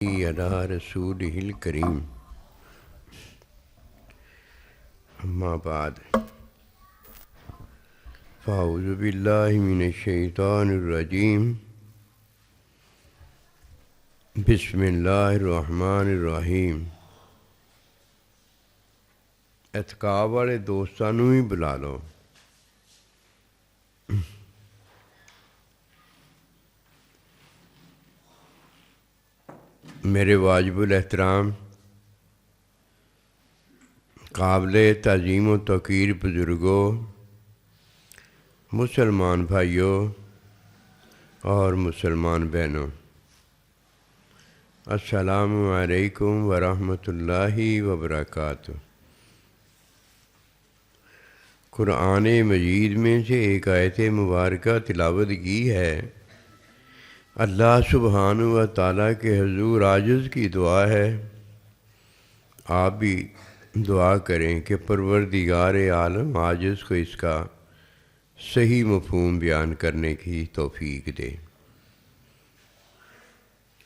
علی رسولہ الکریم اما بعد فاعوذ باللہ من الشیطان الرجیم بسم اللہ الرحمن الرحیم۔ اعتکاف والے دوستاں نوں ہی بلا لو۔ میرے واجب الاحترام قابل تعظیم و توقیر بزرگوں، مسلمان بھائیوں اور مسلمان بہنوں، السلام علیکم ورحمۃ اللہ وبرکاتہ۔ قرآن مجید میں سے ایک آیت مبارکہ تلاوت کی ہے۔ اللہ سبحانہ و تعالیٰ کے حضور عاجز کی دعا ہے، آپ بھی دعا کریں کہ پروردگار عالم عاجز کو اس کا صحیح مفہوم بیان کرنے کی توفیق دے۔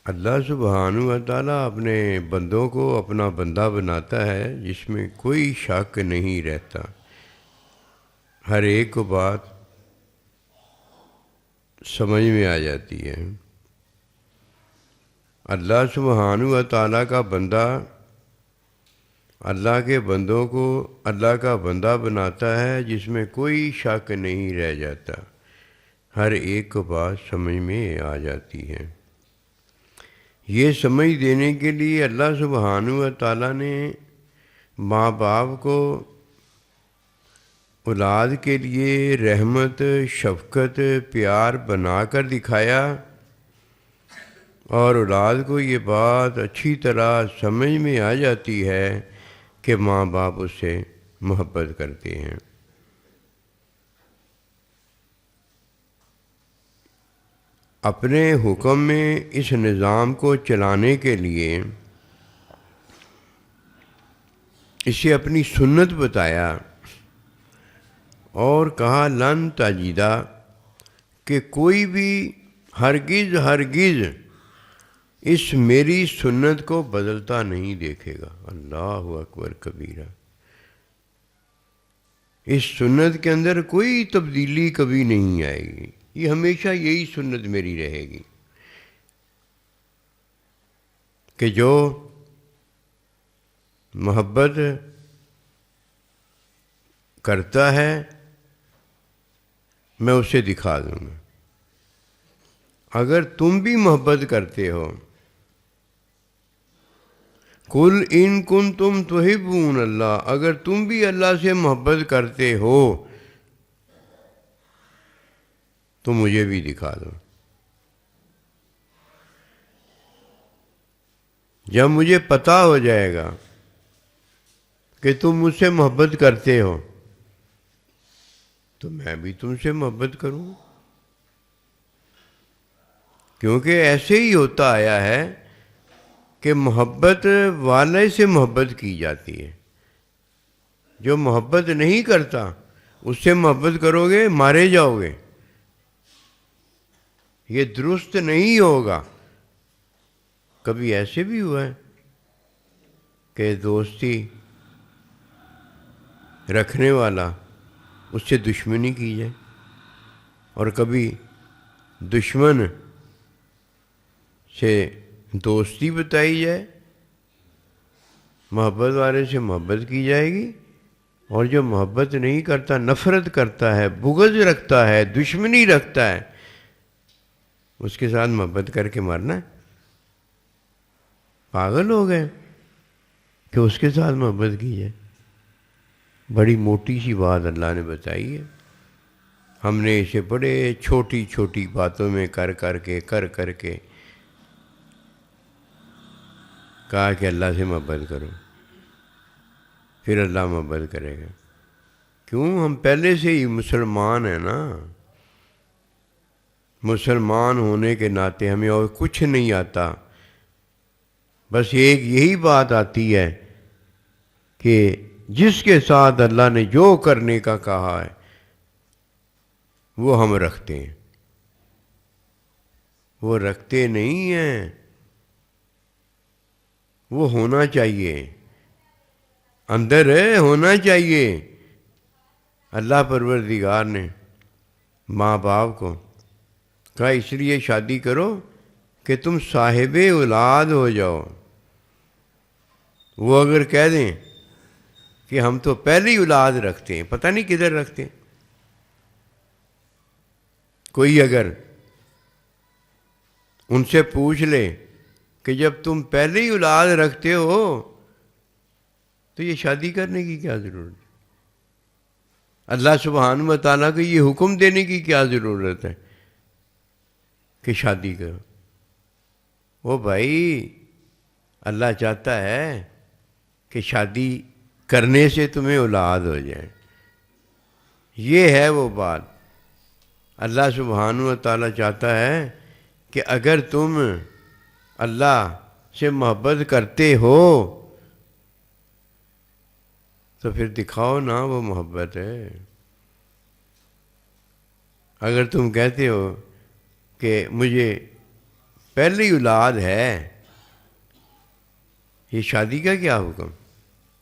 اللہ سبحانہ و تعالیٰ اپنے بندوں کو اپنا بندہ بناتا ہے جس میں کوئی شک نہیں رہتا، ہر ایک کو بات سمجھ میں آ جاتی ہے۔ اللہ سبحانہ و تعالیٰ کا بندہ اللہ کے بندوں کو اللہ کا بندہ بناتا ہے جس میں کوئی شک نہیں رہ جاتا، ہر ایک کو بات سمجھ میں آ جاتی ہے۔ یہ سمجھ دینے کے لیے اللہ سبحانہ و تعالیٰ نے ماں باپ کو اولاد کے لیے رحمت، شفقت، پیار بنا کر دکھایا، اور اولاد کو یہ بات اچھی طرح سمجھ میں آ جاتی ہے کہ ماں باپ اس سے محبت کرتے ہیں۔ اپنے حکم میں اس نظام کو چلانے کے لیے اسے اپنی سنت بتایا اور کہا لن تجدہ، کہ کوئی بھی ہرگز اس میری سنت کو بدلتا نہیں دیکھے گا۔ اللہ اکبر کبیرہ۔ اس سنت کے اندر کوئی تبدیلی کبھی نہیں آئے گی، یہ ہمیشہ یہی سنت میری رہے گی کہ جو محبت کرتا ہے میں اسے دکھا دوں گا۔ اگر تم بھی محبت کرتے ہو، قل ان کنتم تحبون اللہ، اگر تم بھی اللہ سے محبت کرتے ہو تو مجھے بھی دکھا دو۔ جب مجھے پتہ ہو جائے گا کہ تم مجھ سے محبت کرتے ہو تو میں بھی تم سے محبت کروں، کیونکہ ایسے ہی ہوتا آیا ہے کہ محبت والے سے محبت کی جاتی ہے۔ جو محبت نہیں کرتا اس سے محبت کرو گے مارے جاؤ گے، یہ درست نہیں ہوگا۔ کبھی ایسے بھی ہوا ہے کہ دوستی رکھنے والا اس سے دشمنی کی جائے، اور کبھی دشمن سے دوستی بتائی جائے، محبت والے سے محبت کی جائے گی، اور جو محبت نہیں کرتا، نفرت کرتا ہے، بغض رکھتا ہے، دشمنی رکھتا ہے، اس کے ساتھ محبت کر کے مرنا ہے۔ پاگل ہو گئے کہ اس کے ساتھ محبت کی جائے۔ بڑی موٹی سی بات اللہ نے بتائی ہے، ہم نے اسے بڑے چھوٹی چھوٹی باتوں میں کر کے کہا کہ اللہ سے محبت کرو، پھر اللہ محبت کرے گا۔ کیوں؟ ہم پہلے سے ہی مسلمان ہیں نا۔ مسلمان ہونے کے ناطے ہمیں اور کچھ نہیں آتا، بس ایک یہی بات آتی ہے کہ جس کے ساتھ اللہ نے جو کرنے کا کہا ہے وہ ہم رکھتے ہیں، وہ رکھتے نہیں ہیں۔ وہ ہونا چاہیے، اندر ہے، ہونا چاہیے۔ اللہ پروردگار نے ماں باپ کو کہا اس لیے شادی کرو کہ تم صاحب اولاد ہو جاؤ۔ وہ اگر کہہ دیں کہ ہم تو پہلی اولاد رکھتے ہیں، پتہ نہیں کدھر رکھتے ہیں۔ کوئی اگر ان سے پوچھ لے کہ جب تم پہلی اولاد رکھتے ہو تو یہ شادی کرنے کی کیا ضرورت ہے؟ اللہ سبحانہ و تعالیٰ کو یہ حکم دینے کی کیا ضرورت ہے کہ شادی کرو؟ وہ بھائی اللہ چاہتا ہے کہ شادی کرنے سے تمہیں اولاد ہو جائے۔ یہ ہے وہ بات۔ اللہ سبحانہ و تعالیٰ چاہتا ہے کہ اگر تم اللہ سے محبت کرتے ہو تو پھر دکھاؤ نا وہ محبت ہے۔ اگر تم کہتے ہو کہ مجھے پہلی اولاد ہے، یہ شادی کا کیا حکم؟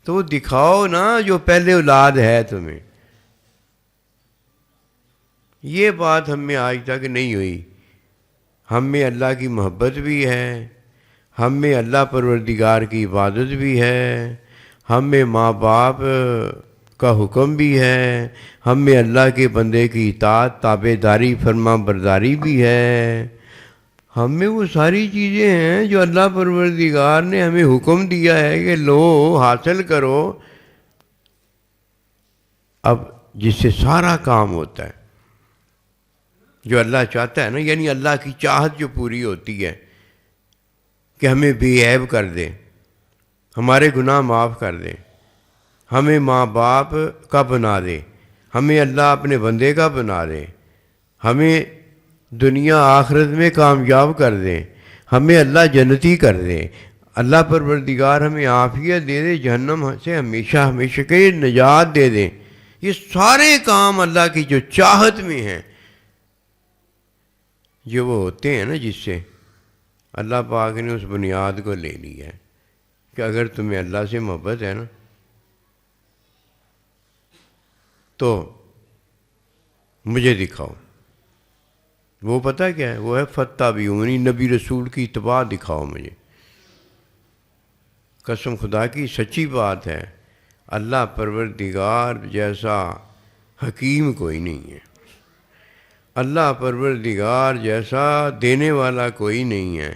تو وہ دکھاؤ نا جو پہلے اولاد ہے تمہیں۔ یہ بات ہم میں آج تک نہیں ہوئی۔ ہم میں اللہ کی محبت بھی ہے، ہم میں اللہ پروردگار کی عبادت بھی ہے، ہم میں ماں باپ کا حکم بھی ہے، ہم میں اللہ کے بندے کی اطاعت، تابع داری، فرما برداری بھی ہے۔ ہم میں وہ ساری چیزیں ہیں جو اللہ پروردگار نے ہمیں حکم دیا ہے کہ لو، حاصل کرو۔ اب جس سے سارا کام ہوتا ہے، جو اللہ چاہتا ہے نا، یعنی اللہ کی چاہت جو پوری ہوتی ہے کہ ہمیں بے عیب کر دے، ہمارے گناہ معاف کر دے، ہمیں ماں باپ کا بنا دے، ہمیں اللہ اپنے بندے کا بنا دے، ہمیں دنیا آخرت میں کامیاب کر دے، ہمیں اللہ جنتی کر دے، اللہ پروردگار ہمیں عافیت دے دے، جہنم سے ہمیشہ ہمیشہ کے نجات دے دے۔ یہ سارے کام اللہ کی جو چاہت میں ہیں، جو وہ ہوتے ہیں نا، جس سے اللہ پاک نے اس بنیاد کو لے لیا ہے کہ اگر تمہیں اللہ سے محبت ہے نا تو مجھے دکھاؤ۔ وہ پتہ کیا ہے؟ وہ ہے فاتبعونی، نبی رسول کی اتباع دکھاؤ مجھے۔ قسم خدا کی سچی بات ہے، اللہ پروردگار جیسا حکیم کوئی نہیں ہے، اللہ پروردگار جیسا دینے والا کوئی نہیں ہے۔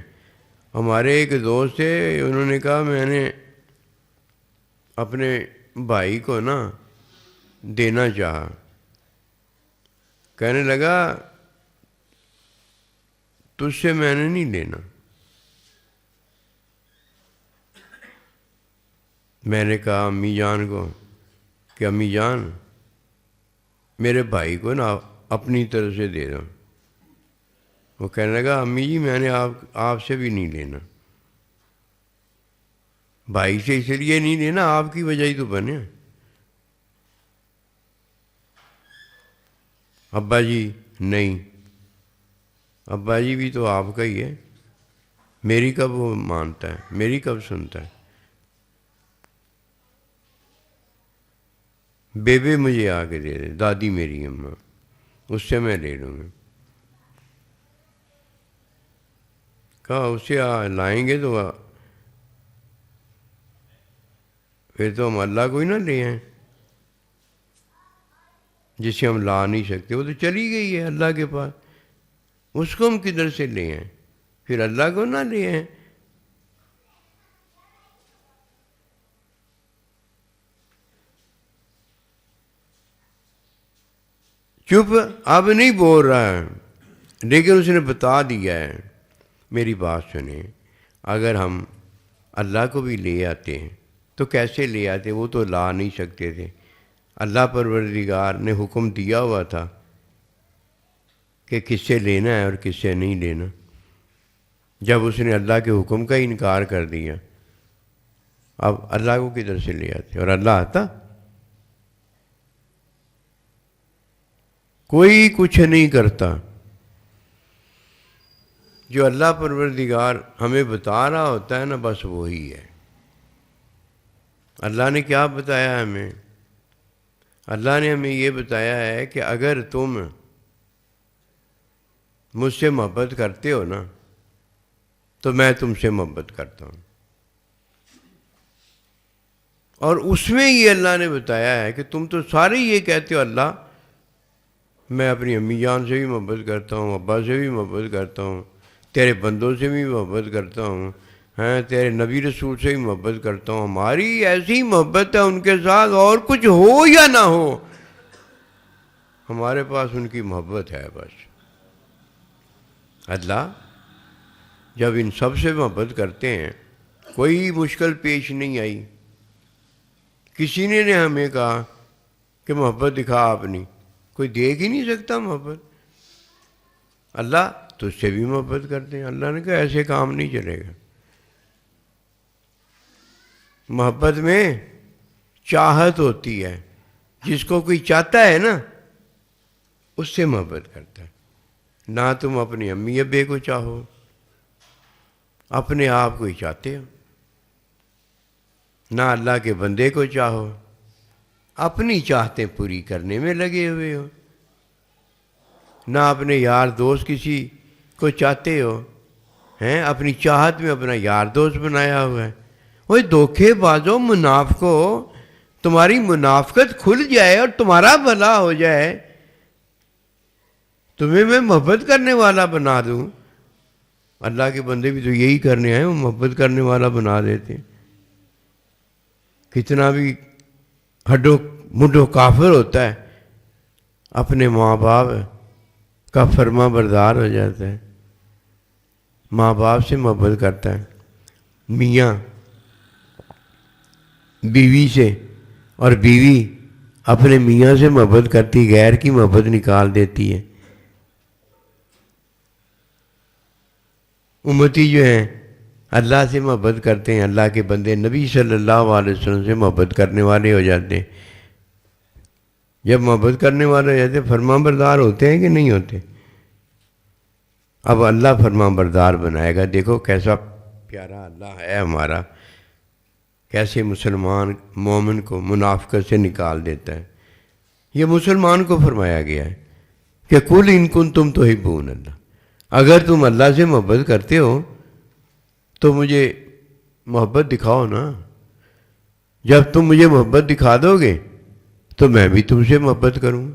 ہمارے ایک دوست تھے، انہوں نے کہا میں نے اپنے بھائی کو نا دینا چاہا، کہنے لگا تجھ سے میں نے نہیں لینا۔ میں نے کہا امی جان کو کہ امی جان میرے بھائی کو نا اپنی طرف سے دے دو۔ وہ کہنے لگا امی جی میں نے آپ سے بھی نہیں لینا، بھائی سے اس لیے نہیں لینا، آپ کی وجہ ہی تو بنے۔ ابا جی نہیں، ابا جی بھی تو آپ کا ہی ہے، میری کب وہ مانتا ہے، میری کب سنتا ہے؟ بیبے مجھے آ کے دے دے، دادی میری اماں، اس سے میں لے لوں گا۔ کہا اسے لائیں گے تو پھر تو ہم اللہ کو ہی نہ لے آئیں، جسے ہم لا نہیں سکتے۔ وہ تو چلی گئی ہے اللہ کے پاس، اس کو ہم کدھر سے لے آئیں؟ پھر اللہ کو نہ لے آئیں۔ چپ، اب نہیں بول رہا ہے، لیکن اس نے بتا دیا ہے۔ میری بات سنیں، اگر ہم اللہ کو بھی لے آتے ہیں تو کیسے لے آتے؟ وہ تو لا نہیں سکتے تھے۔ اللہ پروردگار نے حکم دیا ہوا تھا کہ کس سے لینا ہے اور کس سے نہیں لینا۔ جب اس نے اللہ کے حکم کا انکار کر دیا، اب اللہ کو کدھر سے لے آتے؟ اور اللہ آتا؟ کوئی کچھ نہیں کرتا۔ جو اللہ پروردگار ہمیں بتا رہا ہوتا ہے نا، بس وہی ہے۔ اللہ نے کیا بتایا ہمیں؟ اللہ نے ہمیں یہ بتایا ہے کہ اگر تم مجھ سے محبت کرتے ہو نا تو میں تم سے محبت کرتا ہوں. اور اس میں یہ اللہ نے بتایا ہے کہ تم تو سارے یہ کہتے ہو اللہ میں اپنی امی جان سے بھی محبت کرتا ہوں، ابا سے بھی محبت کرتا ہوں، تیرے بندوں سے بھی محبت کرتا ہوں، تیرے نبی رسول سے بھی محبت کرتا ہوں. ہماری ایسی محبت ہے ان کے ساتھ، اور کچھ ہو یا نہ ہو ہمارے پاس ان کی محبت ہے بس. اللہ جب ان سب سے محبت کرتے ہیں، کوئی مشکل پیش نہیں آئی، کسی نے ہمیں کہا کہ محبت دکھا آپ نے، کوئی دیکھ ہی نہیں سکتا محبت. اللہ تجھ سے بھی محبت کرتے ہیں. اللہ نے کہا ایسے کام نہیں چلے گا. محبت میں چاہت ہوتی ہے، جس کو کوئی چاہتا ہے نا اس سے محبت کرتا ہے. نہ تم اپنی امی ابے کو چاہو، اپنے آپ کو ہی چاہتے ہو. نہ اللہ کے بندے کو چاہو، اپنی چاہتیں پوری کرنے میں لگے ہوئے ہو. نہ اپنے یار دوست کسی کو چاہتے ہو، اپنی چاہت میں اپنا یار دوست بنایا ہوا ہے. وہ دھوکے بازو منافقو، تمہاری منافقت کھل جائے اور تمہارا بھلا ہو جائے، تمہیں میں محبت کرنے والا بنا دوں. اللہ کے بندے بھی تو یہی کرنے آئے، وہ محبت کرنے والا بنا دیتے ہیں. کتنا بھی ہڈو مڈو کافر ہوتا ہے، اپنے ماں باپ کا فرما بردار ہو جاتا ہے، ماں باپ سے محبت کرتا ہے. میاں بیوی سے، اور بیوی اپنے میاں سے محبت کرتی، غیر کی محبت نکال دیتی ہے. امتی جو ہیں اللہ سے محبت کرتے ہیں، اللہ کے بندے نبی صلی اللہ علیہ وسلم سے محبت کرنے والے ہو جاتے ہیں. جب محبت کرنے والے ہو جاتے ہیں، فرما بردار ہوتے ہیں کہ نہیں ہوتے؟ اب اللہ فرما بردار بنائے گا. دیکھو کیسا پیارا اللہ ہے ہمارا، کیسے مسلمان مومن کو منافقت سے نکال دیتا ہے. یہ مسلمان کو فرمایا گیا ہے کہ قل ان کنتم تحبون اللہ، اگر تم اللہ سے محبت کرتے ہو تو مجھے محبت دکھاؤ نا. جب تم مجھے محبت دکھا دو گے تو میں بھی تم سے محبت کروں.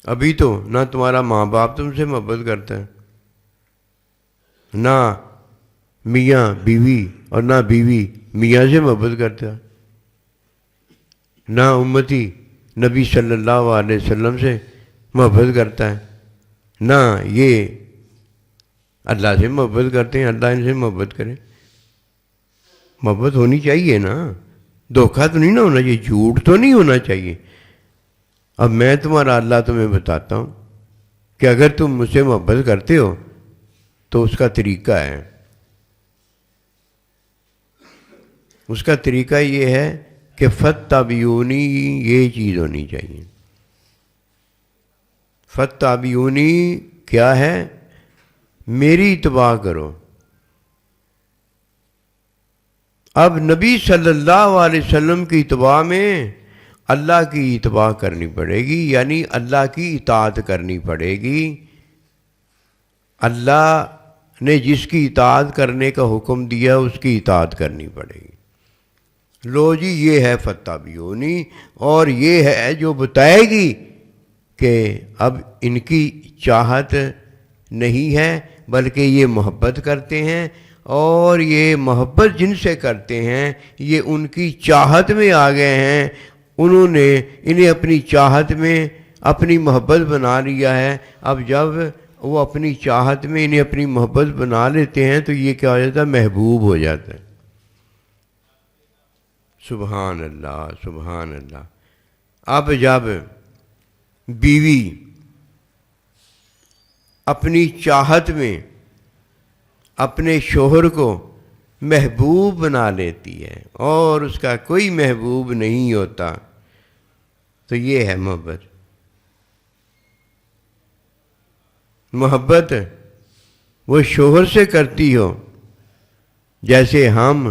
ابھی تو نہ تمہارا ماں باپ تم سے محبت کرتا ہے، نہ میاں بیوی، اور نہ بیوی میاں سے محبت کرتا ہے، نہ امتی نبی صلی اللہ علیہ وسلم سے محبت کرتا ہے، نہ یہ اللہ سے محبت کرتے ہیں. اللہ ان سے محبت کرے. محبت ہونی چاہیے نا، دھوکہ تو نہیں نہ ہونا چاہیے، جھوٹ تو نہیں ہونا چاہیے. اب میں تمہارا اللہ تمہیں بتاتا ہوں کہ اگر تم مجھ سے محبت کرتے ہو تو اس کا طریقہ ہے. اس کا طریقہ یہ ہے کہ فاتبعونی، یہ چیز ہونی چاہیے. فاتبعونی کیا ہے؟ میری اتباع کرو. اب نبی صلی اللہ علیہ وسلم کی اتباع میں اللہ کی اتباع کرنی پڑے گی، یعنی اللہ کی اطاعت کرنی پڑے گی. اللہ نے جس کی اطاعت کرنے کا حکم دیا اس کی اطاعت کرنی پڑے گی. لو جی یہ ہے فاتبعونی، اور یہ ہے جو بتائے گی کہ اب ان کی چاہت نہیں ہے بلکہ یہ محبت کرتے ہیں، اور یہ محبت جن سے کرتے ہیں یہ ان کی چاہت میں آ گئے ہیں. انہوں نے انہیں اپنی چاہت میں اپنی محبت بنا لیا ہے. اب جب وہ اپنی چاہت میں انہیں اپنی محبت بنا لیتے ہیں تو یہ کیا ہو جاتا ہے؟ محبوب ہو جاتا ہے. سبحان اللہ سبحان اللہ. اب جب بیوی اپنی چاہت میں اپنے شوہر کو محبوب بنا لیتی ہے اور اس کا کوئی محبوب نہیں ہوتا تو یہ ہے محبت. محبت وہ شوہر سے کرتی ہو جیسے ہم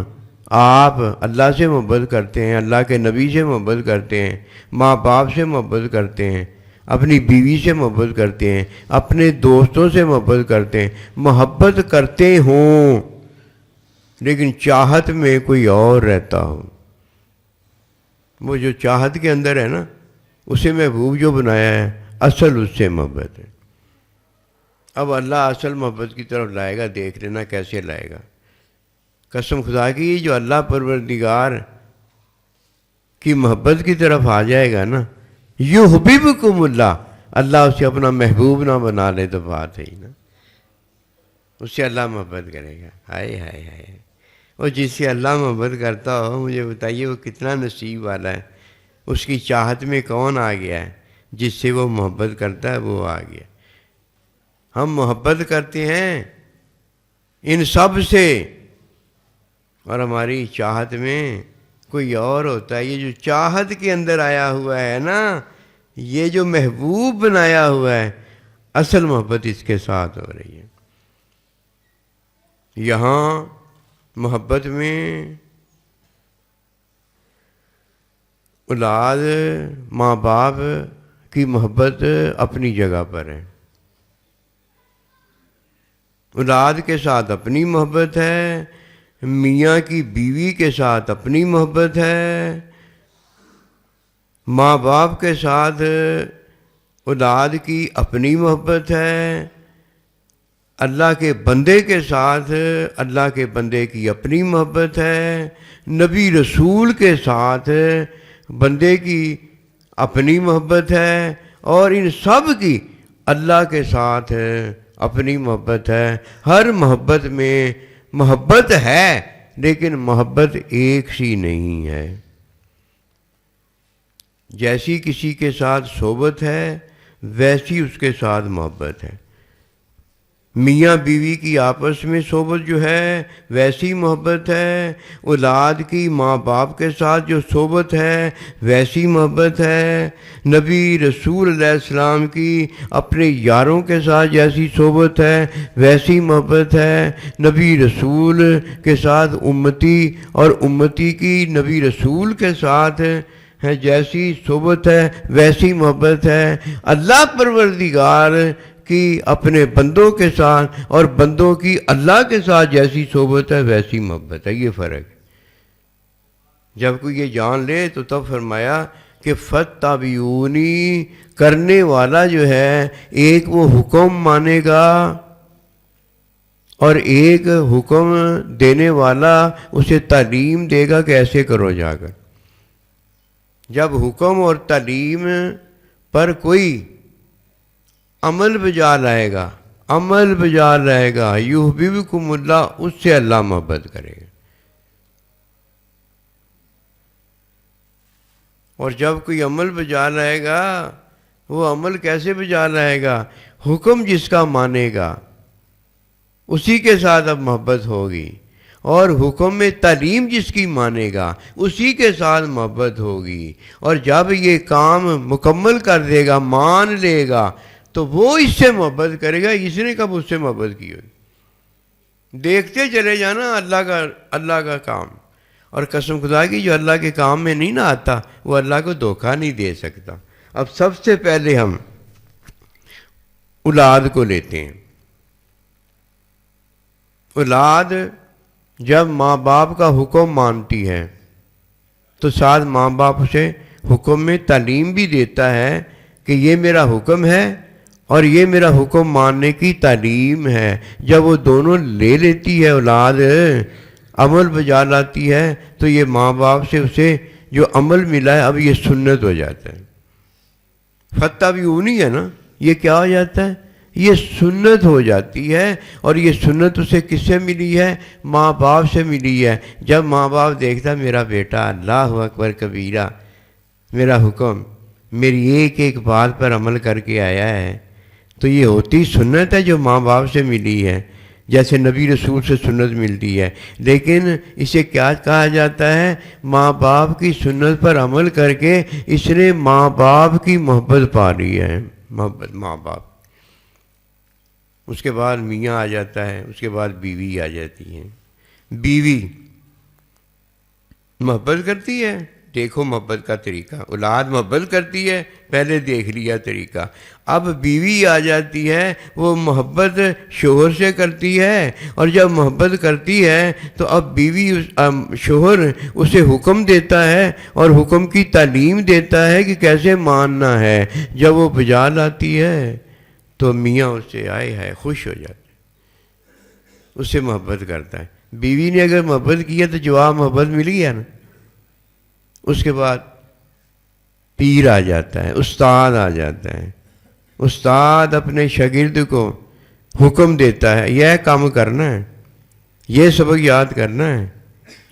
آپ اللہ سے محبت کرتے ہیں، اللہ کے نبی سے محبت کرتے ہیں، ماں باپ سے محبت کرتے ہیں، اپنی بیوی سے محبت کرتے ہیں، اپنے دوستوں سے محبت کرتے ہیں، محبت کرتے ہوں لیکن چاہت میں کوئی اور رہتا ہو، وہ جو چاہت کے اندر ہے نا، اسے محبوب جو بنایا ہے، اصل اس سے محبت ہے۔ اب اللہ اصل محبت کی طرف لائے گا، دیکھ لینا کیسے لائے گا۔ قسم خدا کی جو اللہ پروردگار کی محبت کی طرف آ جائے گا نا، یحببکم اللہ، اللہ اسے اپنا محبوب نہ بنا لے تو بات ہے ہی نا، اس سے اللہ محبت کرے گا۔ ہائے ہائے ہائے، اور جس سے اللہ محبت کرتا ہو، مجھے بتائیے وہ کتنا نصیب والا ہے۔ اس کی چاہت میں کون آ گیا ہے؟ جس سے وہ محبت کرتا ہے وہ آ گیا۔ ہم محبت کرتے ہیں ان سب سے، اور ہماری چاہت میں کوئی اور ہوتا ہے۔ یہ جو چاہت کے اندر آیا ہوا ہے نا، یہ جو محبوب بنایا ہوا ہے، اصل محبت اس کے ساتھ ہو رہی ہے۔ یہاں محبت میں اولاد ماں باپ کی محبت اپنی جگہ پر ہے، اولاد کے ساتھ اپنی محبت ہے، میاں کی بیوی کے ساتھ اپنی محبت ہے، ماں باپ کے ساتھ اولاد کی اپنی محبت ہے، اللہ کے بندے کے ساتھ اللہ کے بندے کی اپنی محبت ہے، نبی رسول کے ساتھ بندے کی اپنی محبت ہے، اور ان سب کی اللہ کے ساتھ اپنی محبت ہے۔ ہر محبت میں محبت ہے لیکن محبت ایک سی نہیں ہے۔ جیسی کسی کے ساتھ صحبت ہے ویسی اس کے ساتھ محبت ہے۔ میاں بیوی کی آپس میں صحبت جو ہے ویسی محبت ہے، اولاد کی ماں باپ کے ساتھ جو صحبت ہے ویسی محبت ہے، نبی رسول علیہ السلام کی اپنے یاروں کے ساتھ جیسی صحبت ہے ویسی محبت ہے، نبی رسول کے ساتھ امتی اور امتی کی نبی رسول کے ساتھ ہے جیسی صحبت ہے ویسی محبت ہے، اللہ پروردگار کی اپنے بندوں کے ساتھ اور بندوں کی اللہ کے ساتھ جیسی صحبت ہے ویسی محبت ہے۔ یہ فرق ہے۔ جب کوئی یہ جان لے تو تب فرمایا کہ فاتبعونی، کرنے والا جو ہے ایک وہ حکم مانے گا اور ایک حکم دینے والا اسے تعلیم دے گا کہ ایسے کرو جا کر۔ جب حکم اور تعلیم پر کوئی عمل بجا لائے گا، عمل بجا لائے گا، یحببکم اللہ، اس سے اللہ محبت کرے گا۔ اور جب کوئی عمل بجا لائے گا، وہ عمل کیسے بجا لائے گا؟ حکم جس کا مانے گا اسی کے ساتھ اب محبت ہوگی، اور حکم میں تعلیم جس کی مانے گا اسی کے ساتھ محبت ہوگی، اور جب یہ کام مکمل کر دے گا، مان لے گا، تو وہ اس سے محبت کرے گا۔ اس نے کب اس سے محبت کی ہوگی؟ دیکھتے چلے جانا اللہ کا کام، اور قسم خدا کی جو اللہ کے کام میں نہیں نہ آتا وہ اللہ کو دھوکہ نہیں دے سکتا۔ اب سب سے پہلے ہم اولاد کو لیتے ہیں۔ اولاد جب ماں باپ کا حکم مانتی ہے تو ساتھ ماں باپ اسے حکم میں تعلیم بھی دیتا ہے کہ یہ میرا حکم ہے اور یہ میرا حکم ماننے کی تعلیم ہے۔ جب وہ دونوں لے لیتی ہے اولاد، عمل بجا لاتی ہے، تو یہ ماں باپ سے اسے جو عمل ملا ہے اب یہ سنت ہو جاتا ہے۔ فاتبعونی ہے نا، یہ کیا ہو جاتا ہے؟ یہ سنت ہو جاتی ہے، اور یہ سنت اسے کس سے ملی ہے؟ ماں باپ سے ملی ہے۔ جب ماں باپ دیکھتا میرا بیٹا اللہ اکبر کبیرہ، میرا حکم میری ایک ایک بات پر عمل کر کے آیا ہے، تو یہ ہوتی سنت ہے جو ماں باپ سے ملی ہے، جیسے نبی رسول سے سنت ملتی ہے۔ لیکن اسے کیا کہا جاتا ہے؟ ماں باپ کی سنت پر عمل کر کے اس نے ماں باپ کی محبت پا لی ہے۔ محبت ماں باپ، اس کے بعد میاں آ جاتا ہے، اس کے بعد بیوی آ جاتی ہے۔ بیوی محبت کرتی ہے، دیکھو محبت کا طریقہ، اولاد محبت کرتی ہے، پہلے دیکھ لیا طریقہ۔ اب بیوی آ جاتی ہے، وہ محبت شوہر سے کرتی ہے، اور جب محبت کرتی ہے تو اب بیوی شوہر اسے حکم دیتا ہے اور حکم کی تعلیم دیتا ہے کہ کیسے ماننا ہے۔ جب وہ بجا لاتی ہے تو میاں اس سے آئے ہے خوش ہو جاتا ہے، اس سے محبت کرتا ہے۔ بیوی نے اگر محبت کیا تو جواب محبت مل گیا نا۔ اس کے بعد پیر آ جاتا ہے، استاد آ جاتا ہے۔ استاد اپنے شاگرد کو حکم دیتا ہے، یہ کام کرنا ہے، یہ سبق یاد کرنا ہے،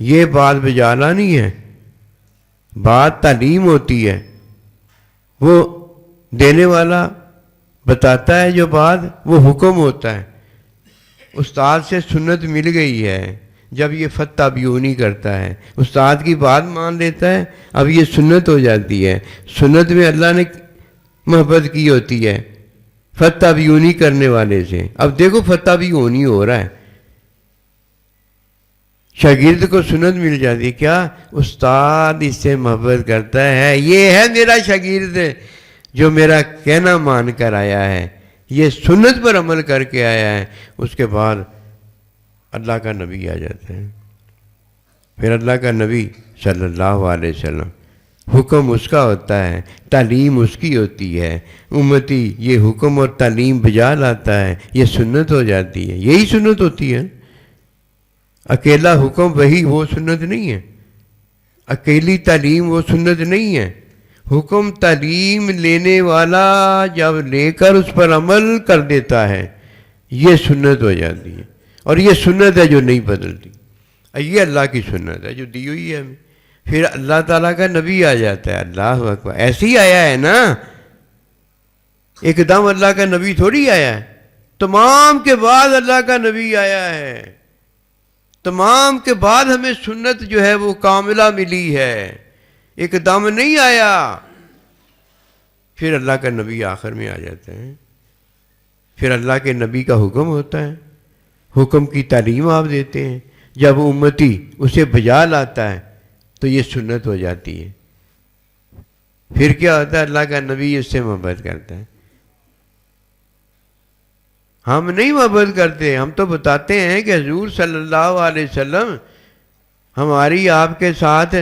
یہ بات بجا لانی ہے۔ بات تعلیم ہوتی ہے، وہ دینے والا بتاتا ہے جو بات، وہ حکم ہوتا ہے۔ استاد سے سنت مل گئی ہے، جب یہ فتح بیونی کرتا ہے، استاد کی بات مان لیتا ہے، اب یہ سنت ہو جاتی ہے۔ سنت میں اللہ نے محبت کی ہوتی ہے فتح بیونی کرنے والے سے۔ اب دیکھو فتح بیونی ہو رہا ہے، شاگرد کو سنت مل جاتی ہے، کیا استاد اس سے محبت کرتا ہے، یہ ہے میرا شاگرد جو میرا کہنا مان کر آیا ہے، یہ سنت پر عمل کر کے آیا ہے۔ اس کے بعد اللہ کا نبی آ جاتا ہے، پھر اللہ کا نبی صلی اللہ علیہ وسلم، حکم اس کا ہوتا ہے، تعلیم اس کی ہوتی ہے، امتی یہ حکم اور تعلیم بجا لاتا ہے، یہ سنت ہو جاتی ہے۔ یہی سنت ہوتی ہے، اکیلا حکم وہی وہ سنت نہیں ہے، اکیلی تعلیم وہ سنت نہیں ہے۔ حکم تعلیم لینے والا جب لے کر اس پر عمل کر دیتا ہے، یہ سنت ہو جاتی ہے، اور یہ سنت ہے جو نہیں بدلتی، یہ اللہ کی سنت ہے جو دی ہوئی ہے ہمیں۔ پھر اللہ تعالیٰ کا نبی آ جاتا ہے، اللہ اکبر، ایسے ہی آیا ہے نا، ایک دم اللہ کا نبی تھوڑی آیا ہے، تمام کے بعد اللہ کا نبی آیا ہے، تمام کے بعد ہمیں سنت جو ہے وہ کاملہ ملی ہے، ایک دم نہیں آیا۔ پھر اللہ کا نبی آخر میں آ جاتا ہے، پھر اللہ کے نبی کا حکم ہوتا ہے، حکم کی تعلیم آپ دیتے ہیں، جب امتی اسے بجا لاتا ہے تو یہ سنت ہو جاتی ہے۔ پھر کیا ہوتا ہے، اللہ کا نبی اس سے محبت کرتا ہے۔ ہم نہیں محبت کرتے، ہم تو بتاتے ہیں کہ حضور صلی اللہ علیہ وسلم ہماری آپ کے ساتھ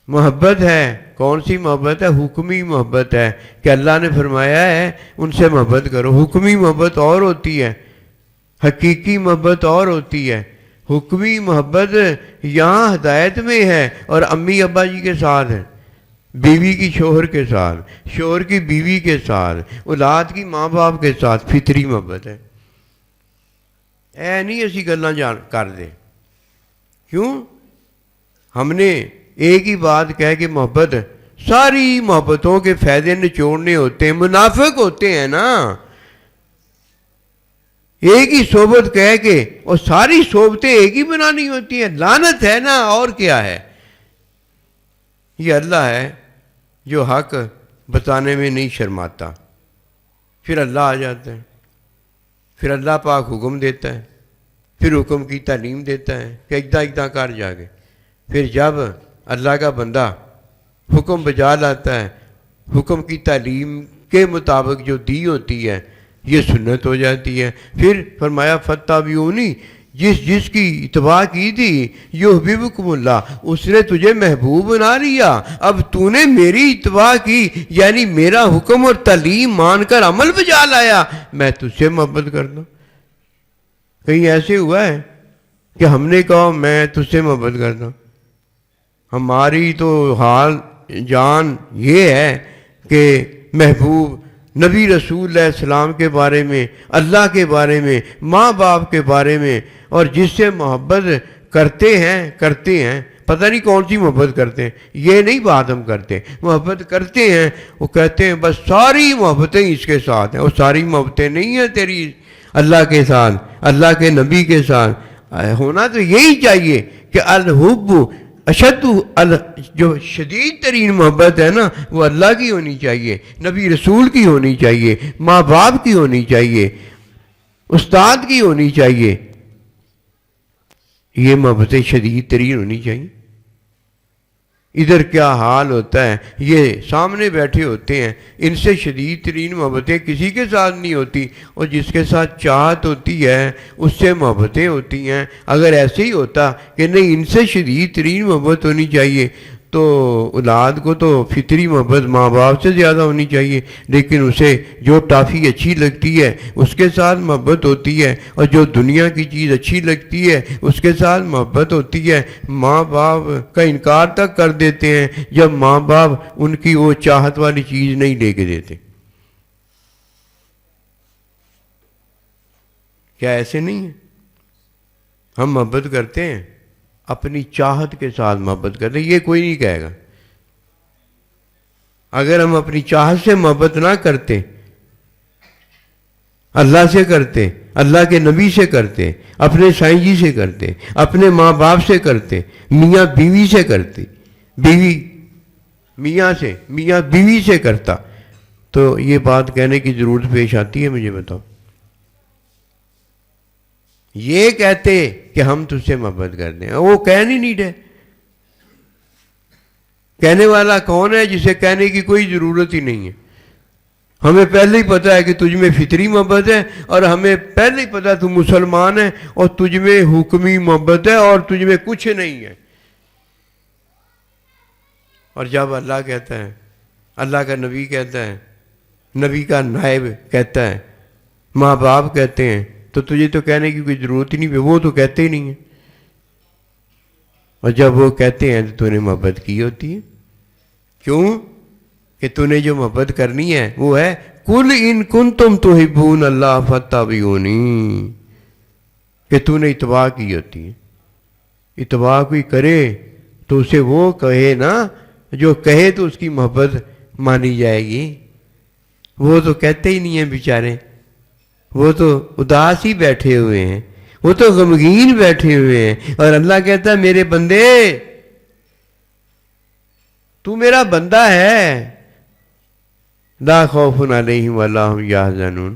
محبت ہے۔ کون سی محبت ہے؟ حکمی محبت ہے، کہ اللہ نے فرمایا ہے ان سے محبت کرو۔ حکمی محبت اور ہوتی ہے، حقیقی محبت اور ہوتی ہے۔ حکمی محبت یہاں ہدایت میں ہے اور امی ابا جی کے ساتھ ہے، بیوی کی شوہر کے ساتھ، شوہر کی بیوی کے ساتھ، اولاد کی ماں باپ کے ساتھ فطری محبت ہے۔ اے نہیں ایسی گلاں جان کر دے، کیوں؟ ہم نے ایک ہی بات کہہ کہ محبت، ساری محبتوں کے فائدے نچوڑنے ہوتے ہیں، منافق ہوتے ہیں نا، ایک ہی صحبت کہہ کے اور ساری صحبتیں ایک ہی بنانی ہوتی ہیں، لعنت ہے نا، اور کیا ہے؟ یہ اللہ ہے جو حق بتانے میں نہیں شرماتا۔ پھر اللہ آ جاتا ہے، پھر اللہ پاک حکم دیتا ہے، پھر حکم کی تعلیم دیتا ہے کہ اقدا اقدا کر جا کے۔ پھر جب اللہ کا بندہ حکم بجا لاتا ہے، حکم کی تعلیم کے مطابق جو دی ہوتی ہے، یہ سنت ہو جاتی ہے۔ پھر فرمایا فتح بیونی، جس کی اتباع کی تھی یحببکم اللہ، اس نے تجھے محبوب بنا لیا۔ اب تو نے میری اتباع کی، یعنی میرا حکم اور تعلیم مان کر عمل بجا لایا، میں تجھ سے محبت کرتا ہوں۔ کہیں ایسے ہوا ہے کہ ہم نے کہا میں تجھ سے محبت کرتا ہوں؟ ہماری تو حال جان یہ ہے کہ محبوب نبی رسول علیہ السلام کے بارے میں، اللہ کے بارے میں، ماں باپ کے بارے میں، اور جس سے محبت کرتے ہیں، پتہ نہیں کون سی محبت کرتے ہیں، یہ نہیں بات ہم کرتے، محبت کرتے ہیں، وہ کہتے ہیں بس ساری محبتیں اس کے ساتھ ہیں، وہ ساری محبتیں نہیں ہیں تیری اللہ کے ساتھ، اللہ کے نبی کے ساتھ۔ ہونا تو یہی چاہیے کہ الحب اشد، جو شدید ترین محبت ہے نا، وہ اللہ کی ہونی چاہیے، نبی رسول کی ہونی چاہیے، ماں باپ کی ہونی چاہیے، استاد کی ہونی چاہیے، یہ محبتیں شدید ترین ہونی چاہیے۔ ادھر کیا حال ہوتا ہے، یہ سامنے بیٹھے ہوتے ہیں، ان سے شدید ترین محبتیں کسی کے ساتھ نہیں ہوتی، اور جس کے ساتھ چاہت ہوتی ہے اس سے محبتیں ہوتی ہیں۔ اگر ایسے ہی ہوتا کہ نہیں ان سے شدید ترین محبت ہونی چاہیے تو اولاد کو تو فطری محبت ماں باپ سے زیادہ ہونی چاہیے، لیکن اسے جو ٹافی اچھی لگتی ہے اس کے ساتھ محبت ہوتی ہے، اور جو دنیا کی چیز اچھی لگتی ہے اس کے ساتھ محبت ہوتی ہے۔ ماں باپ کا انکار تک کر دیتے ہیں جب ماں باپ ان کی وہ چاہت والی چیز نہیں لے کے دیتے۔ کیا ایسے نہیں ہے؟ ہم محبت کرتے ہیں، اپنی چاہت کے ساتھ محبت کرتے ہیں، یہ کوئی نہیں کہے گا۔ اگر ہم اپنی چاہت سے محبت نہ کرتے، اللہ سے کرتے، اللہ کے نبی سے کرتے، اپنے سائیں جی سے کرتے، اپنے ماں باپ سے کرتے، میاں بیوی سے کرتے، بیوی میاں سے، میاں بیوی سے کرتا، تو یہ بات کہنے کی ضرورت پیش آتی ہے؟ مجھے بتاؤ۔ یہ کہتے کہ ہم تجھ سے محبت کرتے ہیں، وہ کہہ نہیں رہے۔ کہنے والا کون ہے جسے کہنے کی کوئی ضرورت ہی نہیں ہے؟ ہمیں پہلے ہی پتہ ہے کہ تجھ میں فطری محبت ہے، اور ہمیں پہلے ہی پتہ ہے تو مسلمان ہے، اور تجھ میں حکمی محبت ہے، اور تجھ میں کچھ نہیں ہے۔ اور جب اللہ کہتا ہے، اللہ کا نبی کہتا ہے، نبی کا نائب کہتا ہے، ماں باپ کہتے ہیں، تو تجھے تو کہنے کی کوئی ضرورت ہی نہیں ہے، وہ تو کہتے ہی نہیں ہیں۔ اور جب وہ کہتے ہیں تو تو نے محبت کی ہوتی ہے۔ کیوں کہ تو نے جو محبت کرنی ہے وہ ہے قُلْ إِن كُنْتُمْ تُحِبُّونَ اللَّهَ فَاتَّبِعُونِي، کہ تو نے اتباع کی ہوتی ہے۔ اتباع کوئی کرے تو اسے وہ کہے نا جو کہے تو اس کی محبت مانی جائے گی۔ وہ تو کہتے ہی نہیں ہیں بیچارے، وہ تو اداس ہی بیٹھے ہوئے ہیں، وہ تو غمگین بیٹھے ہوئے ہیں۔ اور اللہ کہتا ہے میرے بندے، تو میرا بندہ ہے، لا خوف علیہم ولا هم یحزنون۔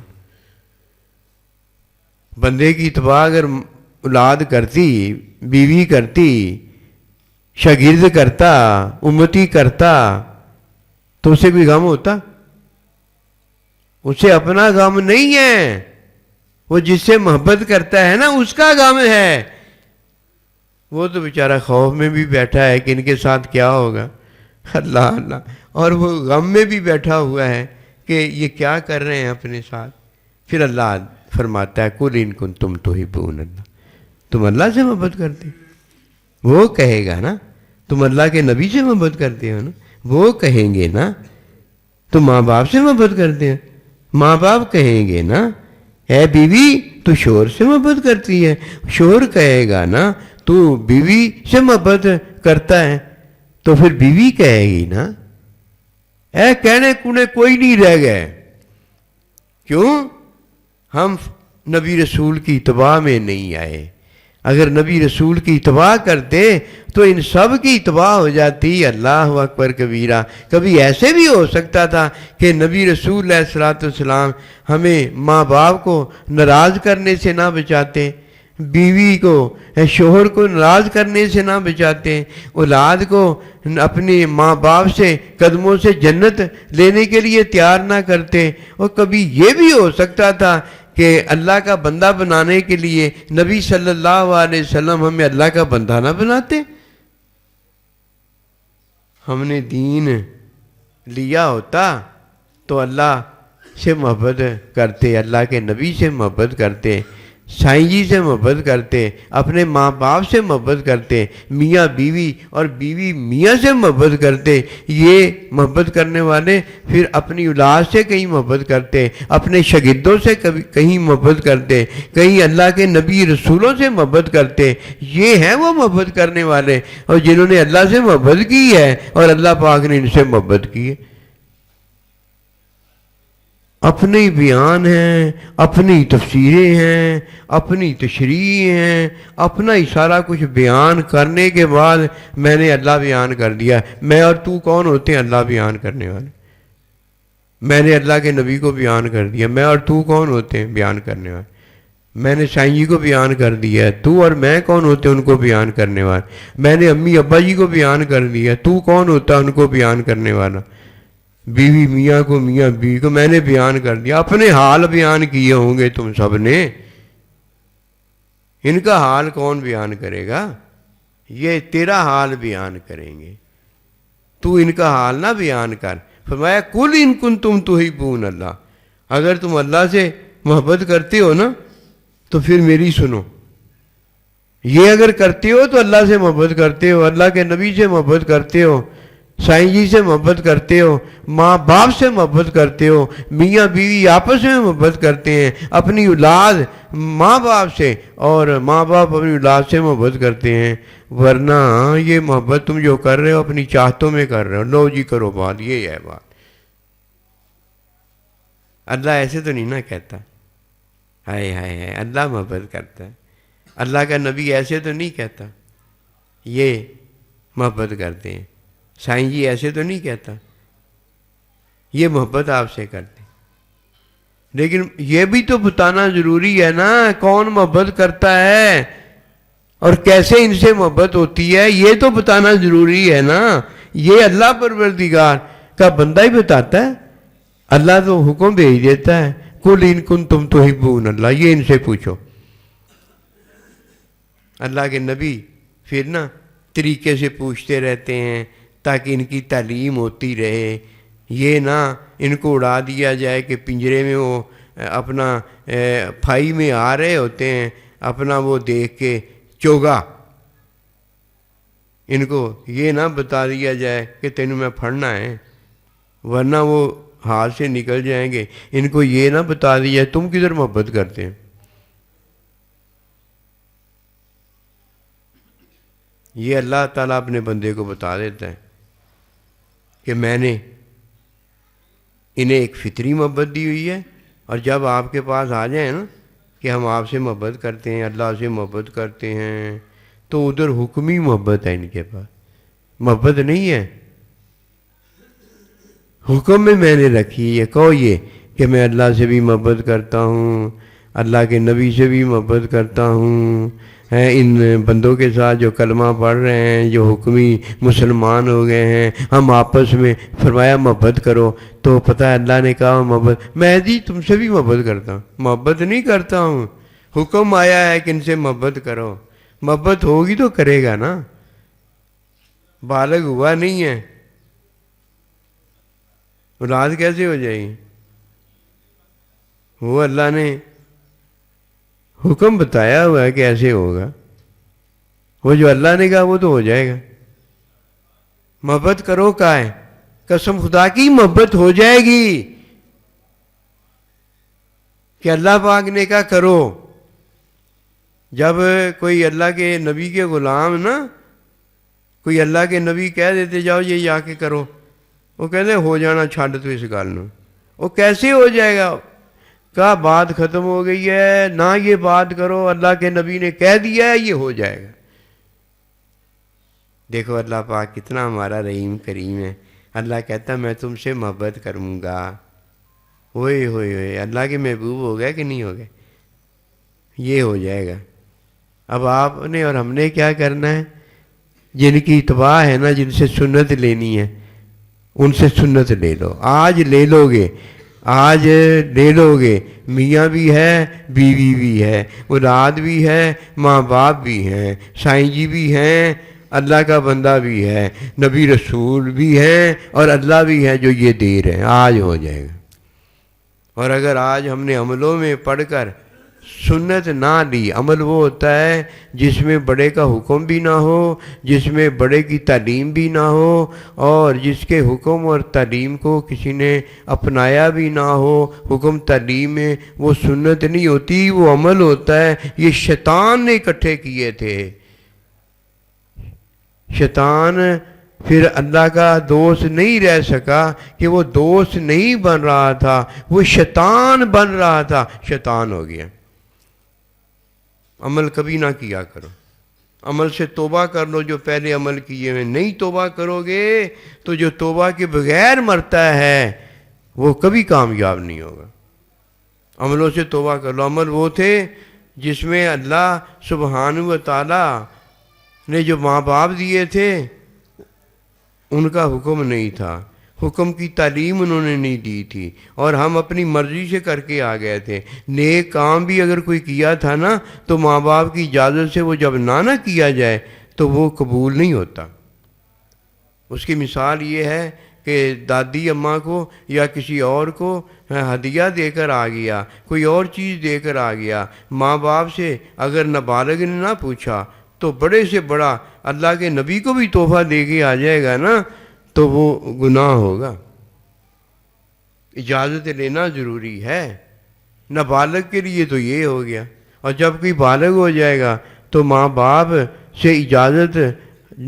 بندے کی اتباع اگر اولاد کرتی، بیوی کرتی، شاگرد کرتا، امتی کرتا، تو اسے کوئی غم ہوتا؟ اسے اپنا غم نہیں ہے، وہ جس سے محبت کرتا ہے نا اس کا غم ہے۔ وہ تو بیچارہ خوف میں بھی بیٹھا ہے کہ ان کے ساتھ کیا ہوگا، اللہ اللہ، اور وہ غم میں بھی بیٹھا ہوا ہے کہ یہ کیا کر رہے ہیں اپنے ساتھ۔ پھر اللہ فرماتا ہے قُلْ إِن كُنْتُمْ تُحِبُّونَ اللَّهَ، تم اللہ سے محبت کرتے، وہ کہے گا نا، تم اللہ کے نبی سے محبت کرتے ہو نا، وہ کہیں گے نا، تم ماں باپ سے محبت کرتے ہیں، ماں باپ کہیں گے نا، اے بیوی تو شوہر سے محبت کرتی ہے، شوہر کہے گا نا تو بیوی سے محبت کرتا ہے، تو پھر بیوی کہے گی نا۔ اے کہنے کونے کوئی نہیں رہ گئے۔ کیوں؟ ہم نبی رسول کی اتباع میں نہیں آئے۔ اگر نبی رسول کی اتباع کرتے تو ان سب کی اتباع ہو جاتی۔ اللہ اکبر کبیرہ۔ کبھی ایسے بھی ہو سکتا تھا کہ نبی رسول علیہ الصلوۃ والسلام ہمیں ماں باپ کو ناراض کرنے سے نہ بچاتے، بیوی کو، شوہر کو ناراض کرنے سے نہ بچاتے، اولاد کو اپنے ماں باپ سے قدموں سے جنت لینے کے لیے تیار نہ کرتے۔ اور کبھی یہ بھی ہو سکتا تھا کہ اللہ کا بندہ بنانے کے لیے نبی صلی اللہ علیہ وسلم ہمیں اللہ کا بندہ نہ بناتے۔ ہم نے دین لیا ہوتا تو اللہ سے محبت کرتے، اللہ کے نبی سے محبت کرتے، سائیں جی سے محبت کرتے، اپنے ماں باپ سے محبت کرتے، میاں بیوی اور بیوی میاں سے محبت کرتے۔ یہ محبت کرنے والے پھر اپنی اولاد سے کہیں محبت کرتے، اپنے شاگردوں سے کہیں محبت کرتے، کہیں اللہ کے نبی رسولوں سے محبت کرتے۔ یہ ہیں وہ محبت کرنے والے، اور جنہوں نے اللہ سے محبت کی ہے اور اللہ پاک نے ان سے محبت کی ہے۔ اپنے بیان ہیں، اپنی تفسیریں ہیں، اپنی تشریح ہیں، اپنا ہی سارا کچھ بیان کرنے کے بعد میں نے اللہ بیان کر دیا۔ میں اور تو کون ہوتے ہیں اللہ بیان کرنے والے؟ میں نے اللہ کے نبی کو بیان کر دیا، میں اور تو کون ہوتے ہیں بیان کرنے والے؟ میں نے سائیں جی کو بیان کر دیا ہے، تو اور میں کون ہوتے ان کو بیان کرنے والا؟ میں نے امی ابا جی کو بیان کر دیا ہے، تو کون ہوتا ان کو بیان کرنے والا؟ بیوی میاں کو، میاں بیوی کو میں نے بیان کر دیا، اپنے حال بیان کیے ہوں گے تم سب نے، ان کا حال کون بیان کرے گا؟ یہ تیرا حال بیان کریں گے، تو ان کا حال نہ بیان کر۔ فرمایا کل ان کنتم تحبون اللہ، اگر تم اللہ سے محبت کرتے ہو نا تو پھر میری سنو، یہ اگر کرتے ہو تو اللہ سے محبت کرتے ہو، اللہ کے نبی سے محبت کرتے ہو، سائیں جی سے محبت کرتے ہو، ماں باپ سے محبت کرتے ہو، میاں بیوی آپس میں محبت کرتے ہیں، اپنی اولاد ماں باپ سے اور ماں باپ اپنی اولاد سے محبت کرتے ہیں، ورنہ یہ محبت تم جو کر رہے ہو اپنی چاہتوں میں کر رہے ہو۔ لو جی کرو بات، یہ ہے بات۔ اللہ ایسے تو نہیں نہ کہتا، ہائے ہائے ہائے اللہ محبت کرتا ہے، اللہ کا نبی ایسے تو نہیں کہتا یہ محبت کرتے ہیں، سائیں جی ایسے تو نہیں کہتا یہ محبت آپ سے کرتے ہیں۔ لیکن یہ بھی تو بتانا ضروری ہے نا کون محبت کرتا ہے اور کیسے ان سے محبت ہوتی ہے، یہ تو بتانا ضروری ہے نا۔ یہ اللہ پروردگار کا بندہ ہی بتاتا ہے، اللہ تو حکم بھیج دیتا ہے قل ان کنتم تحبون اللہ، یہ ان سے پوچھو۔ اللہ کے نبی پھر نا طریقے سے پوچھتے رہتے ہیں تاکہ ان کی تعلیم ہوتی رہے، یہ نہ ان کو اڑا دیا جائے کہ پنجرے میں وہ اپنا پھائی میں آ رہے ہوتے ہیں، اپنا وہ دیکھ کے چوگا، ان کو یہ نہ بتا دیا جائے کہ تینوں میں پھڑنا ہے ورنہ وہ ہاتھ سے نکل جائیں گے، ان کو یہ نہ بتا دیا جائے تم کدھر محبت کرتے ہیں۔ یہ اللہ تعالیٰ اپنے بندے کو بتا دیتا ہے کہ میں نے انہیں ایک فطری محبت دی ہوئی ہے، اور جب آپ کے پاس آ جائیں نا کہ ہم آپ سے محبت کرتے ہیں، اللہ سے محبت کرتے ہیں، تو ادھر حکمی محبت ہے، ان کے پاس محبت نہیں ہے، حکم میں نے رکھی ہے۔ کہو یہ کہ میں اللہ سے بھی محبت کرتا ہوں، اللہ کے نبی سے بھی محبت کرتا ہوں، ان بندوں کے ساتھ جو کلمہ پڑھ رہے ہیں، جو حکمی مسلمان ہو گئے ہیں، ہم آپس میں فرمایا محبت کرو، تو پتہ ہے اللہ نے کہا محبت، میں جی تم سے بھی محبت کرتا ہوں، محبت نہیں کرتا ہوں، حکم آیا ہے کہ ان سے محبت کرو، محبت ہوگی تو کرے گا نا، بالغ ہوا نہیں ہے، اولاد کیسے ہو جائے گی؟ وہ اللہ نے حکم بتایا ہوا ہے کہ ایسے ہوگا، وہ جو اللہ نے کہا وہ تو ہو جائے گا۔ محبت کرو کا ہے، قسم خدا کی محبت ہو جائے گی کہ اللہ پاک نے کہا کرو۔ جب کوئی اللہ کے نبی کے غلام نا، کوئی اللہ کے نبی کہہ دیتے جاؤ یہ جا کے کرو، وہ کہتے ہو جانا چھڈ تو اس گل نو، وہ کیسے ہو جائے گا؟ کہا بات ختم ہو گئی ہے، نہ یہ بات کرو، اللہ کے نبی نے کہہ دیا ہے یہ ہو جائے گا۔ دیکھو اللہ پاک کتنا ہمارا رحیم کریم ہے، اللہ کہتا میں تم سے محبت کروں گا، ہوئے ہوئے ہوئے اللہ کے محبوب ہو گئے کہ نہیں ہو گئے؟ یہ ہو جائے گا۔ اب آپ نے اور ہم نے کیا کرنا ہے؟ جن کی اتباع ہے نا، جن سے سنت لینی ہے ان سے سنت لے لو، آج لے لو گے، آج لے لو گے، میاں بھی ہے، بیوی بھی ہے، اولاد بھی ہے، ماں باپ بھی ہیں، سائیں جی بھی ہیں، اللہ کا بندہ بھی ہے، نبی رسول بھی ہیں، اور اللہ بھی ہے جو یہ دے رہے ہیں، آج ہو جائے گا۔ اور اگر آج ہم نے عملوں میں پڑھ کر سنت نہ لی، عمل وہ ہوتا ہے جس میں بڑے کا حکم بھی نہ ہو، جس میں بڑے کی تعلیم بھی نہ ہو، اور جس کے حکم اور تعلیم کو کسی نے اپنایا بھی نہ ہو، حکم تعلیم میں وہ سنت نہیں ہوتی، وہ عمل ہوتا ہے۔ یہ شیطان نے اکٹھے کیے تھے، شیطان پھر اللہ کا دوست نہیں رہ سکا کہ وہ دوست نہیں بن رہا تھا، وہ شیطان بن رہا تھا، شیطان ہو گیا۔ عمل کبھی نہ کیا کرو، عمل سے توبہ کر لو جو پہلے عمل کیے ہوئے، نہیں توبہ کرو گے تو جو توبہ کے بغیر مرتا ہے وہ کبھی کامیاب نہیں ہوگا۔ عملوں سے توبہ کر لو۔ عمل وہ تھے جس میں اللہ سبحانہ و تعالیٰ نے جو ماں باپ دیے تھے ان کا حکم نہیں تھا، حکم کی تعلیم انہوں نے نہیں دی تھی، اور ہم اپنی مرضی سے کر کے آ گئے تھے۔ نیک کام بھی اگر کوئی کیا تھا نا تو ماں باپ کی اجازت سے وہ جب نہ کیا جائے تو وہ قبول نہیں ہوتا۔ اس کی مثال یہ ہے کہ دادی اماں کو یا کسی اور کو ہدیہ دے کر آ گیا، کوئی اور چیز دے کر آ گیا، ماں باپ سے اگر نابالغ نے نہ پوچھا تو بڑے سے بڑا اللہ کے نبی کو بھی تحفہ دے کے آ جائے گا نا تو وہ گناہ ہوگا۔ اجازت لینا ضروری ہے۔ نابالغ کے لیے تو یہ ہو گیا، اور جب کوئی بالغ ہو جائے گا تو ماں باپ سے اجازت،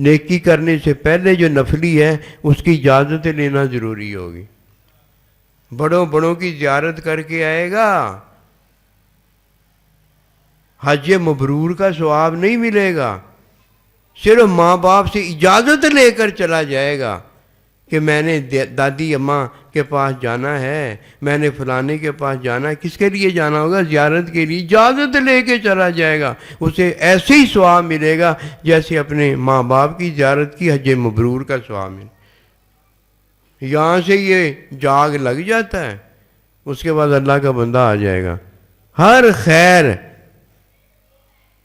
نیکی کرنے سے پہلے جو نفلی ہے اس کی اجازت لینا ضروری ہوگی۔ بڑوں کی زیارت کر کے آئے گا، حج مبرور کا ثواب نہیں ملے گا، صرف ماں باپ سے اجازت لے کر چلا جائے گا کہ میں نے دادی اماں کے پاس جانا ہے، میں نے فلانے کے پاس جانا ہے۔ کس کے لیے جانا ہوگا؟ زیارت کے لیے۔ اجازت لے کے چلا جائے گا، اسے ایسے ہی ثواب ملے گا جیسے اپنے ماں باپ کی زیارت کی حج مبرور کا ثواب ملے۔ یہاں سے یہ جاگ لگ جاتا ہے، اس کے بعد اللہ کا بندہ آ جائے گا۔ ہر خیر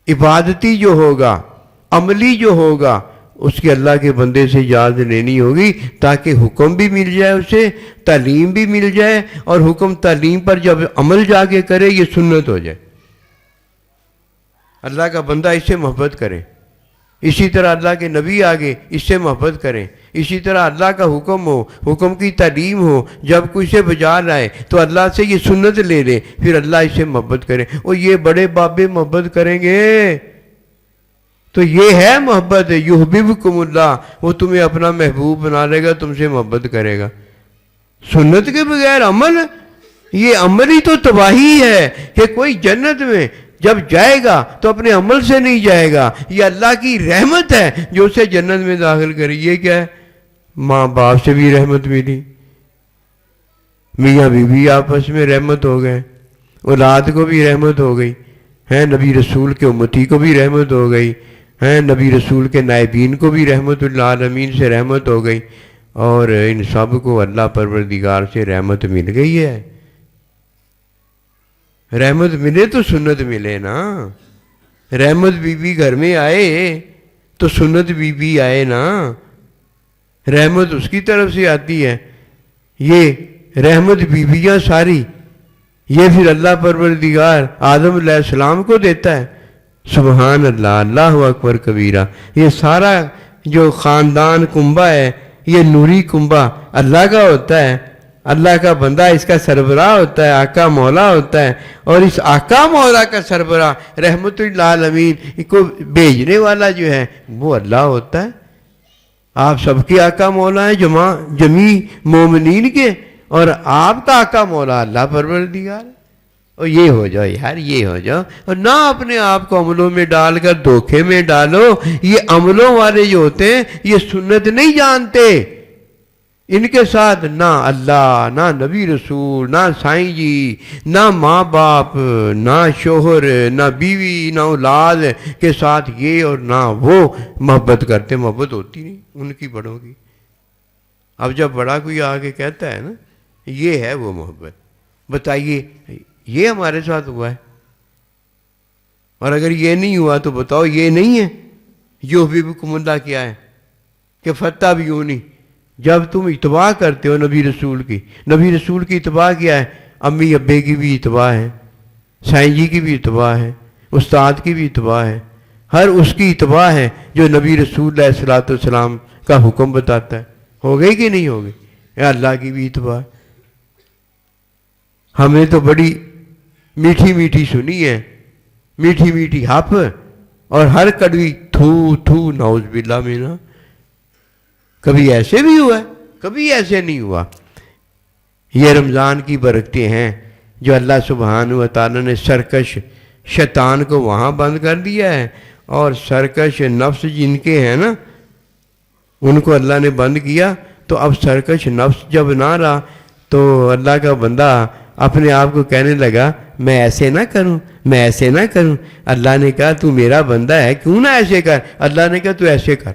عبادتی جو ہوگا، عملی جو ہوگا، اس کی اللہ کے بندے سے اجازت لینی ہوگی تاکہ حکم بھی مل جائے، اسے تعلیم بھی مل جائے، اور حکم تعلیم پر جب عمل جا کے کرے یہ سنت ہو جائے۔ اللہ کا بندہ اس سے محبت کرے، اسی طرح اللہ کے نبی آگے اس سے محبت کریں، اسی طرح اللہ کا حکم ہو، حکم کی تعلیم ہو، جب کوئی سے بجا لائے تو اللہ سے یہ سنت لے لے، پھر اللہ اس سے محبت کرے۔ اور یہ بڑے بابے محبت کریں گے تو یہ ہے محبت، یحببکم اللہ، وہ تمہیں اپنا محبوب بنا لے گا، تم سے محبت کرے گا۔ سنت کے بغیر عمل، یہ عمل ہی تو تباہی ہے کہ کوئی جنت میں جب جائے گا تو اپنے عمل سے نہیں جائے گا، یہ اللہ کی رحمت ہے جو اسے جنت میں داخل کرے۔ یہ کیا ہے؟ ماں باپ سے بھی رحمت ملی، میاں بیوی آپس میں رحمت ہو گئے، اولاد کو بھی رحمت ہو گئی ہے، نبی رسول کے امتی کو بھی رحمت ہو گئی ہے، نبی رسول کے نائبین کو بھی رحمت للعالمین سے رحمت ہو گئی، اور ان سب کو اللہ پروردگار سے رحمت مل گئی ہے۔ رحمت ملے تو سنت ملے نا۔ رحمت بی بی گھر میں آئے تو سنت بی بی آئے نا، رحمت اس کی طرف سے آتی ہے۔ یہ رحمت بیویاں ساری یہ پھر اللہ پروردگار آدم علیہ السلام کو دیتا ہے۔ سبحان اللہ، اللہ اکبر کبیرہ۔ یہ سارا جو خاندان کنبہ ہے یہ نوری کنبہ اللہ کا ہوتا ہے، اللہ کا بندہ اس کا سربراہ ہوتا ہے، آقا مولا ہوتا ہے، اور اس آقا مولا کا سربراہ رحمت للعالمین کو بھیجنے والا جو ہے وہ اللہ ہوتا ہے۔ آپ سب کے آقا مولا ہیں، جمی مومنین کے، اور آپ کا آقا مولا اللہ پروردگار ہے۔ اور یہ ہو جاؤ یار، یہ ہو جاؤ، اور نہ اپنے آپ کو عملوں میں ڈال کر دھوکے میں ڈالو۔ یہ عملوں والے جو ہوتے ہیں یہ سنت نہیں جانتے، ان کے ساتھ نہ اللہ، نہ نبی رسول، نہ سائیں جی، نہ ماں باپ، نہ شوہر، نہ بیوی، نہ اولاد کے ساتھ یہ اور نہ وہ محبت کرتے۔ محبت ہوتی نہیں ان کی بڑوں کی۔ اب جب بڑا کوئی آگے کہتا ہے نا یہ ہے وہ محبت، بتائیے یہ ہمارے ساتھ ہوا ہے؟ اور اگر یہ نہیں ہوا تو بتاؤ یہ نہیں ہے؟ یحببکم اللہ کیا ہے کہ فاتبعونی، جب تم اتباع کرتے ہو نبی رسول کی، نبی رسول کی اتباع کیا ہے؟ امی ابے کی بھی اتباع ہے، سائیں جی کی بھی اتباع ہے، استاد کی بھی اتباع ہے، ہر اس کی اتباع ہے جو نبی رسول علیہ الصلوۃ والسلام کا حکم بتاتا ہے۔ ہو گئی کہ نہیں ہوگی؟ اللہ کی بھی اتباع۔ ہم نے تو بڑی میٹھی میٹھی سنی ہے، میٹھی میٹھی ہپ، اور ہر کڑوی تھو تھو، نعوذ باللہ منہ۔ کبھی ایسے بھی ہوا ہے، کبھی ایسے نہیں ہوا۔ یہ رمضان کی برکتیں ہیں جو اللہ سبحانہ و تعالیٰ نے سرکش شیطان کو وہاں بند کر دیا ہے، اور سرکش نفس جن کے ہیں نا ان کو اللہ نے بند کیا۔ تو اب سرکش نفس جب نہ رہا تو اللہ کا بندہ اپنے آپ کو کہنے لگا میں ایسے نہ کروں، میں ایسے نہ کروں۔ اللہ نے کہا تو میرا بندہ ہے، کیوں نہ ایسے کر؟ اللہ نے کہا تو ایسے کر۔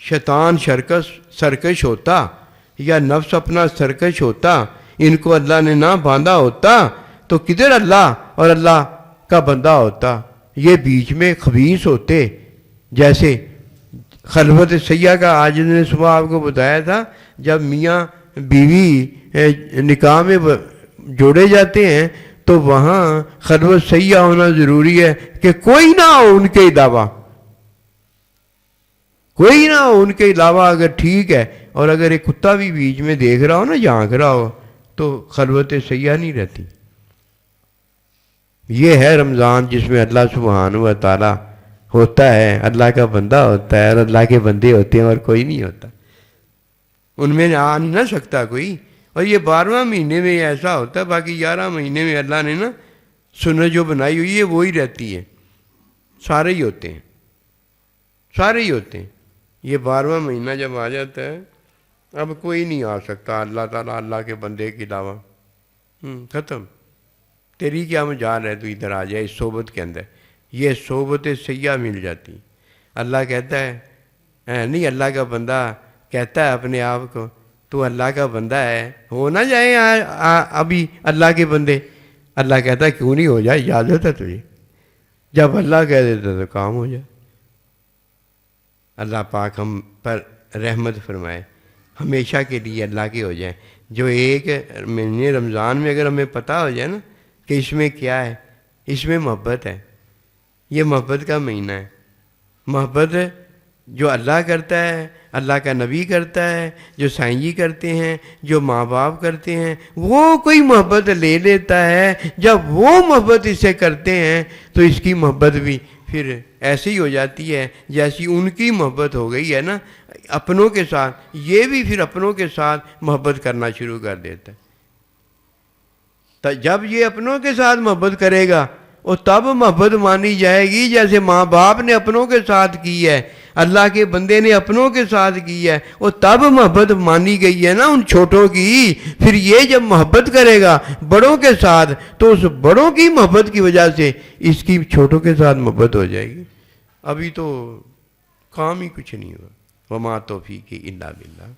شیطان سرکش ہوتا یا نفس اپنا سرکش ہوتا، ان کو اللہ نے نہ باندھا ہوتا تو کدھر اللہ اور اللہ کا بندہ ہوتا؟ یہ بیچ میں خبیث ہوتے۔ جیسے خلوت سیاح کا آج نے صبح آپ کو بتایا تھا، جب میاں بیوی نکاح میں جوڑے جاتے ہیں تو وہاں خلوت سیاح ہونا ضروری ہے کہ کوئی نہ ہو ان کے علاوہ، کوئی نہ ہو ان کے علاوہ۔ اگر ٹھیک ہے، اور اگر ایک کتا بھی بیچ میں دیکھ رہا ہو نا، جھانک رہا ہو، تو خلوت سیاح نہیں رہتی۔ یہ ہے رمضان جس میں اللہ سبحانہ و تعالی ہوتا ہے، اللہ کا بندہ ہوتا ہے، اور اللہ کے بندے ہوتے ہیں اور کوئی نہیں ہوتا، ان میں آ نہیں نہ سکتا کوئی۔ اور یہ 12واں مہینے میں ایسا ہوتا ہے، باقی 11 مہینے میں اللہ نے نا سنت جو بنائی ہوئی ہے وہی رہتی ہے، سارے ہی ہوتے ہیں، سارے ہی ہوتے ہیں۔ یہ 12واں مہینہ جب آ جاتا ہے اب کوئی نہیں آ سکتا اللہ تعالیٰ اللہ کے بندے کے علاوہ، ختم۔ تیری کیا مجال ہے تو ادھر آ جائے اس صحبت کے اندر، یہ صحبت سیاح مل جاتی۔ اللہ کہتا ہے نہیں، اللہ کا بندہ کہتا ہے اپنے آپ کو تو اللہ کا بندہ ہے، ہو نہ جائے ابھی اللہ کے بندے۔ اللہ کہتا ہے کیوں نہیں ہو جائے، اجازت ہے تجھے۔ جب اللہ کہہ دیتا تو کام ہو جائے۔ اللہ پاک ہم پر رحمت فرمائے، ہمیشہ کے لیے اللہ کے ہو جائیں۔ جو ایک مہینے رمضان میں اگر ہمیں پتہ ہو جائے نا کہ اس میں کیا ہے، اس میں محبت ہے، یہ محبت کا مہینہ ہے۔ محبت جو اللہ کرتا ہے، اللہ کا نبی کرتا ہے، جو سائیں جی کرتے ہیں، جو ماں باپ کرتے ہیں، وہ کوئی محبت لے لیتا ہے۔ جب وہ محبت اس سے کرتے ہیں تو اس کی محبت بھی پھر ایسی ہی ہو جاتی ہے جیسی ان کی محبت ہو گئی ہے نا اپنوں کے ساتھ، یہ بھی پھر اپنوں کے ساتھ محبت کرنا شروع کر دیتا ہے۔ تو جب یہ اپنوں کے ساتھ محبت کرے گا اور تب محبت مانی جائے گی، جیسے ماں باپ نے اپنوں کے ساتھ کی ہے، اللہ کے بندے نے اپنوں کے ساتھ کی ہے، اور تب محبت مانی گئی ہے نا ان چھوٹوں کی۔ پھر یہ جب محبت کرے گا بڑوں کے ساتھ تو اس بڑوں کی محبت کی وجہ سے اس کی چھوٹوں کے ساتھ محبت ہو جائے گی۔ ابھی تو کام ہی کچھ نہیں ہوا۔ وما توفیقی الا باللہ۔